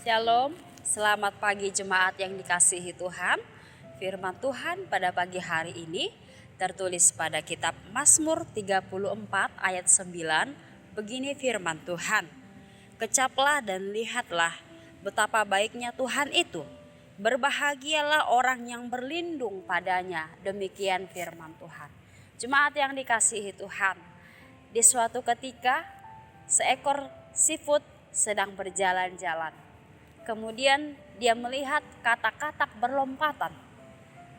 Shalom, selamat pagi jemaat yang dikasihi Tuhan. Firman Tuhan pada pagi hari ini tertulis pada kitab Mazmur 34 ayat 9. Begini firman Tuhan. Kecaplah dan lihatlah betapa baiknya Tuhan itu. Berbahagialah orang yang berlindung padanya. Demikian firman Tuhan. Jemaat yang dikasihi Tuhan, di suatu ketika seekor siput sedang berjalan-jalan. Kemudian dia melihat katak-katak berlompatan.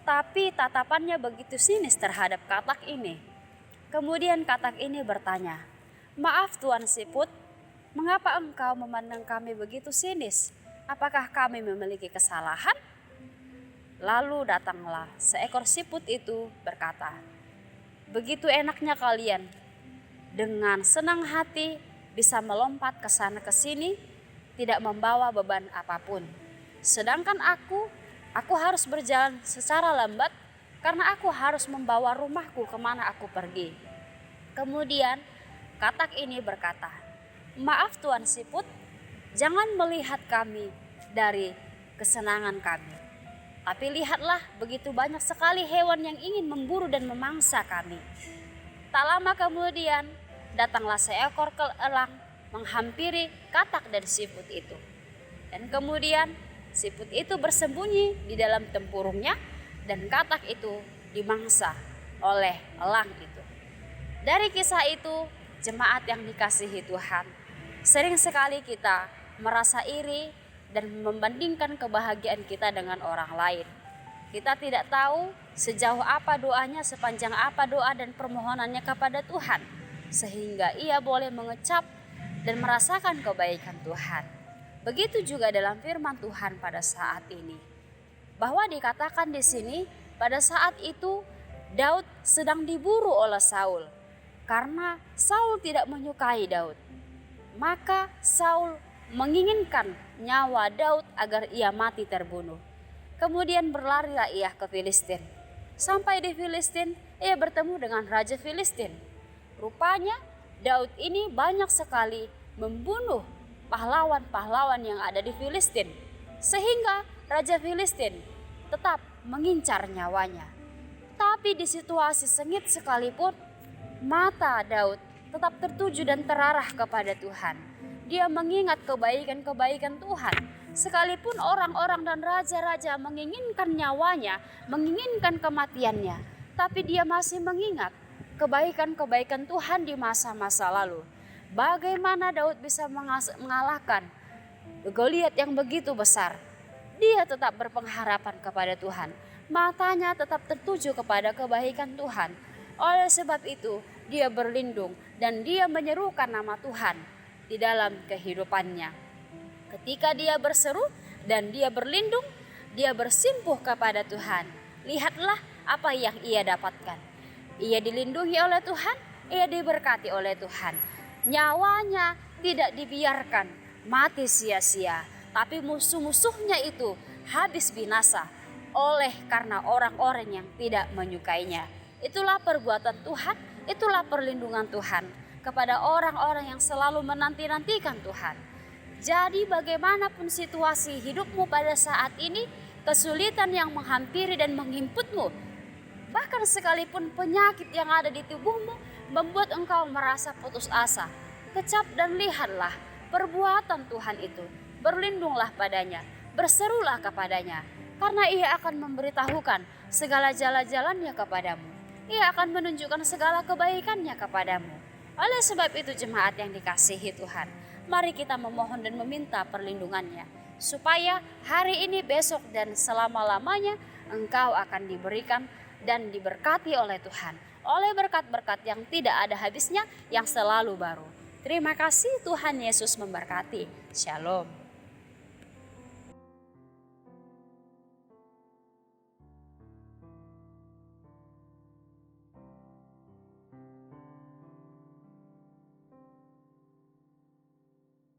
Tapi tatapannya begitu sinis terhadap katak ini. Kemudian katak ini bertanya, "Maaf Tuan Siput, mengapa engkau memandang kami begitu sinis? Apakah kami memiliki kesalahan?" Lalu datanglah seekor siput itu berkata, "Begitu enaknya kalian dengan senang hati bisa melompat ke sana ke sini, tidak membawa beban apapun. Sedangkan aku harus berjalan secara lambat karena aku harus membawa rumahku kemana aku pergi." Kemudian katak ini berkata, "Maaf Tuan Siput, jangan melihat kami dari kesenangan kami. Tapi lihatlah begitu banyak sekali hewan yang ingin memburu dan memangsa kami." Tak lama kemudian datanglah seekor elang menghampiri katak dan siput itu. Dan kemudian siput itu bersembunyi di dalam tempurungnya dan katak itu dimangsa oleh elang itu. Dari kisah itu, jemaat yang dikasihi Tuhan, sering sekali kita merasa iri dan membandingkan kebahagiaan kita dengan orang lain. Kita tidak tahu sejauh apa doanya, sepanjang apa doa dan permohonannya kepada Tuhan, sehingga ia boleh mengecap dan merasakan kebaikan Tuhan. Begitu juga dalam firman Tuhan pada saat ini, bahwa dikatakan di sini pada saat itu Daud sedang diburu oleh Saul karena Saul tidak menyukai Daud. Maka Saul menginginkan nyawa Daud agar ia mati terbunuh. Kemudian berlarilah ia ke Filistin. Sampai di Filistin ia bertemu dengan Raja Filistin. Rupanya Daud ini banyak sekali membunuh pahlawan-pahlawan yang ada di Filistin, sehingga Raja Filistin tetap mengincar nyawanya. Tapi di situasi sengit sekalipun, mata Daud tetap tertuju dan terarah kepada Tuhan. Dia mengingat kebaikan-kebaikan Tuhan. Sekalipun orang-orang dan raja-raja menginginkan nyawanya, menginginkan kematiannya, tapi dia masih mengingat kebaikan-kebaikan Tuhan di masa-masa lalu. Bagaimana Daud bisa mengalahkan Goliat yang begitu besar? Dia tetap berpengharapan kepada Tuhan. Matanya tetap tertuju kepada kebaikan Tuhan. Oleh sebab itu, dia berlindung dan dia menyerukan nama Tuhan di dalam kehidupannya. Ketika dia berseru dan dia berlindung, dia bersimpuh kepada Tuhan. Lihatlah apa yang ia dapatkan. Ia dilindungi oleh Tuhan, ia diberkati oleh Tuhan. Nyawanya tidak dibiarkan mati sia-sia, tapi musuh-musuhnya itu habis binasa oleh karena orang-orang yang tidak menyukainya. Itulah perbuatan Tuhan, itulah perlindungan Tuhan kepada orang-orang yang selalu menanti-nantikan Tuhan. Jadi bagaimanapun situasi hidupmu pada saat ini, kesulitan yang menghampiri dan menghimpitmu, bahkan sekalipun penyakit yang ada di tubuhmu membuat engkau merasa putus asa, kecap dan lihatlah perbuatan Tuhan itu. Berlindunglah padanya, berserulah kepadanya, karena ia akan memberitahukan segala jalan-jalannya kepadamu. Ia akan menunjukkan segala kebaikannya kepadamu. Oleh sebab itu jemaat yang dikasihi Tuhan, mari kita memohon dan meminta perlindungannya, supaya hari ini, besok, dan selama-lamanya engkau akan diberikan dan diberkati oleh Tuhan, oleh berkat-berkat yang tidak ada habisnya, yang selalu baru. Terima kasih, Tuhan Yesus memberkati. Shalom.